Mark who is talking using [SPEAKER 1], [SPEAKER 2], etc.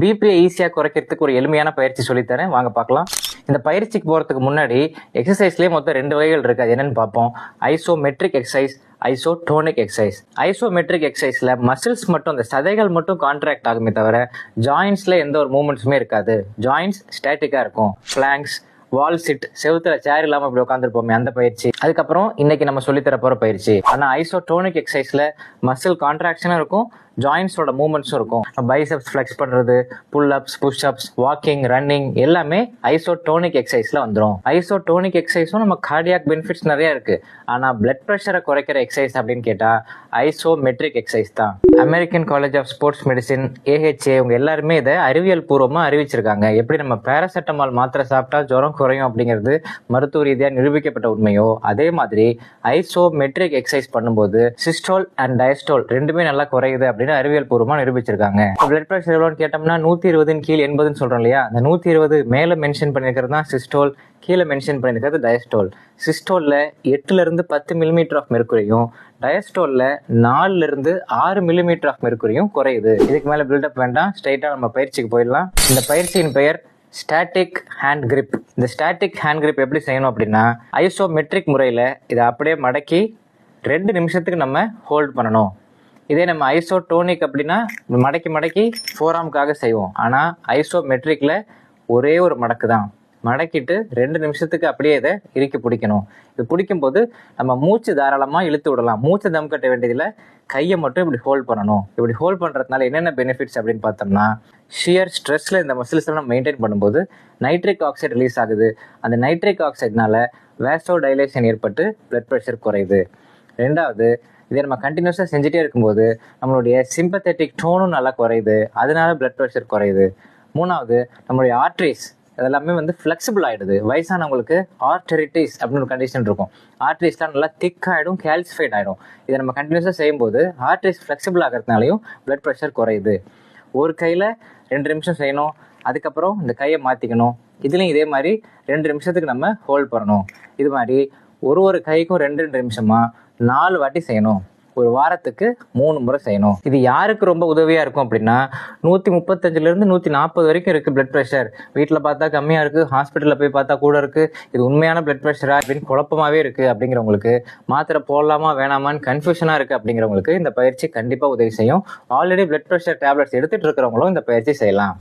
[SPEAKER 1] பிபியை ஈஸியாக குறைக்கிறதுக்கு ஒரு எளிமையான பயிற்சி சொல்லித்தரேன், வாங்க பார்க்கலாம். இந்த பயிற்சிக்கு போகிறதுக்கு முன்னாடி எக்ஸசைஸ்லேயே மொத்தம் 2 வகைகள் இருக்குது. அது என்னென்னு பார்ப்போம். Isometric exercise, isotonic exercise. Isometric எக்ஸசைஸில் மசில்ஸ் மட்டும், இந்த சதைகள் மட்டும் கான்ட்ராக்ட் ஆகுமே தவிர ஜாயின்ஸில் எந்த ஒரு மூமெண்ட்ஸுமே இருக்காது. ஜாயின்ஸ் ஸ்டாட்டிக்காக இருக்கும். பிளாங்க்ஸ், வால் சிட், செவுத்துல சேர் இல்லாம இப்படி உட்காந்துருப்போமே அந்த பயிற்சி. அதுக்கப்புறம் இன்னைக்கு நம்ம சொல்லித்தர போற பயிற்சி. ஆனா ஐசோடோனிக் எக்ஸசைஸ்ல மசில் கான்ட்ராக்ஷனும் இருக்கும், ஜாயின்ஸோட மூவ்மெண்ட்ஸும் இருக்கும். பைசெப்ஸ் ஃப்ளெக்ஸ் பண்றது, pull ups, push ups, walking, running எல்லாமே ஐசோடோனிக் எக்ஸசைஸ்ல வந்துடும். ஐசோடோனிக் எக்ஸசைஸும் நம்ம கார்டியாக் பெனிஃபிட்ஸ் நிறைய இருக்கு. ஆனா பிளட் ப்ரெஷரை குறைக்கிற எக்ஸசைஸ் அப்படின்னு கேட்டா ஐசோமெட்ரிக் எக்ஸசைஸ் தான். American college of sports medicine, AHA இவங்க எல்லாருமே இதை அறிவியல் பூர்வமா அறிவிச்சிருக்காங்க. எப்படி நம்ம பேராசெட்டமால் மாத்திரை சாப்பிட்டா ஜுரம் குறையும் அப்படிங்கிறது மருத்துவ ரீதியாக நிரூபிக்கப்பட்ட உண்மையோ, அதே மாதிரி ஐசோமெட்ரிக் எக்ஸசைஸ் பண்ணும்போது சிஸ்டோல் அண்ட் டயஸ்டோல் ரெண்டுமே நல்லா குறையுது அப்படின்னு அறிவியல் பூர்வமா நிரூபிச்சிருக்காங்க. பிளட் பிரஷர் எவ்வளோன்னு கேட்டோம்னா 120 கீழ் 80 சொல்றோம் இல்லையா, அந்த 120 மேல மென்ஷன் பண்ணிருக்கிறது தான் சிஸ்டோல், கீழே மென்ஷன் பண்ணிருக்கிறது டயஸ்டோல். சிஸ்டோல்ல 8 இருந்து 10 மில்லிமீட்டர் ஆஃப் மெர்க்குரியும், டயஸ்டோல்ல 4 இருந்து 6 மில்லிமீட்டர் ஆஃப் மெர்க்குரியும் குறையுது. இதுக்கு மேல பில்டப் வேண்டாம், ஸ்ட்ரைட்டா நம்ம பயிற்சிக்கு போயிடலாம். இந்த பயிற்சியின் பெயர் ஸ்டாட்டிக் ஹேண்ட் கிரிப். இந்த ஸ்டாட்டிக் ஹேண்ட் கிரிப் எப்படி செய்யணும் அப்படின்னா, ஐசோமெட்ரிக் முறையில் இதை அப்படியே மடக்கி 2 நிமிஷத்துக்கு நம்ம ஹோல்ட் பண்ணணும். இதே நம்ம ஐசோடோனிக் அப்படின்னா மடக்கி மடக்கி ஃபோராமுக்காக செய்வோம். ஆனால் ஐசோமெட்ரிக்கில் ஒரே ஒரு மடக்கு தான். மடக்கிட்டு 2 நிமிஷத்துக்கு அப்படியே இதை இறுக்கி பிடிக்கணும். இது பிடிக்கும்போது நம்ம மூச்சு தாராளமாக இழுத்து விடலாம். மூச்சு தம் கட்ட வேண்டியதில் கையை மட்டும் இப்படி ஹோல்ட் பண்ணணும். இப்படி ஹோல்ட் பண்ணுறதுனால என்னென்ன பெனிஃபிட்ஸ் அப்படின்னு பார்த்தோம்னா, ஷியர் ஸ்ட்ரெஸ்ஸில் இந்த மசில்ஸ் எல்லாம் மெயின்டைன் பண்ணும்போது நைட்ரிக் ஆக்சைடு ரிலீஸ் ஆகுது. அந்த நைட்ரிக் ஆக்சைடுனால வேசோ டைலேஷன் ஏற்பட்டு பிளட் ப்ரெஷர் குறையுது. 2வது, இதை நம்ம கண்டினியூஸாக செஞ்சுட்டே இருக்கும்போது நம்மளுடைய சிம்பத்தட்டிக் டோனும் நல்லா குறையுது, அதனால பிளட் ப்ரெஷர் குறையுது. 3வது, நம்மளுடைய ஆர்ட்ரிஸ் அதெல்லாமே ஃப்ளெக்சிபிள் ஆகிடுது. வயசானவங்களுக்கு ஆர்டெரிட்டிஸ் அப்படின்னு ஒரு கண்டிஷன் இருக்கும். ஆர்ட்ரிஸ்லாம் நல்லா திக் ஆகிடும், கேல்சிஃபைட் ஆகிடும். இதை நம்ம கண்டினியூஸாக செய்யும்போது ஆர்ட்ரிஸ் ஃப்ளெக்சிபிள் ஆகிறதுனாலையும் பிளட் ப்ரெஷர் குறையுது. ஒரு கையில் 2 நிமிஷம் செய்யணும், அதுக்கப்புறம் இந்த கையை மாற்றிக்கணும். இதுலேயும் இதே மாதிரி 2 நிமிஷத்துக்கு நம்ம ஹோல்ட் பண்ணணும். இது மாதிரி ஒரு கைக்கும் 2 நிமிஷமா 4 வாட்டி செய்யணும். ஒரு வாரத்துக்கு 3 முறை செய்யணும். இது யாருக்கு ரொம்ப உதவியாக இருக்கும் அப்படின்னா, 135 140 வரைக்கும் இருக்குது பிளட் ப்ரெஷர். வீட்டில் பார்த்தா கம்மியாக இருக்குது, ஹாஸ்பிட்டலில் போய் பார்த்தா கூட இருக்குது. இது உண்மையான பிளட் ப்ரெஷரா அப்படின்னு குழப்பமாகவே இருக்குது அப்படிங்கிறவங்களுக்கு, மாத்திரை போடலாமா வேணாமான்னு கன்ஃபியூஷனாக இருக்குது அப்படிங்கிறவங்களுக்கு இந்த பயிற்சி கண்டிப்பாக உதவி செய்யும். ஆல்ரெடி பிளட் ப்ரெஷர் டேப்லெட்ஸ் எடுத்துகிட்டு இருக்கிறவங்களும் இந்த பயிற்சி செய்யலாம்.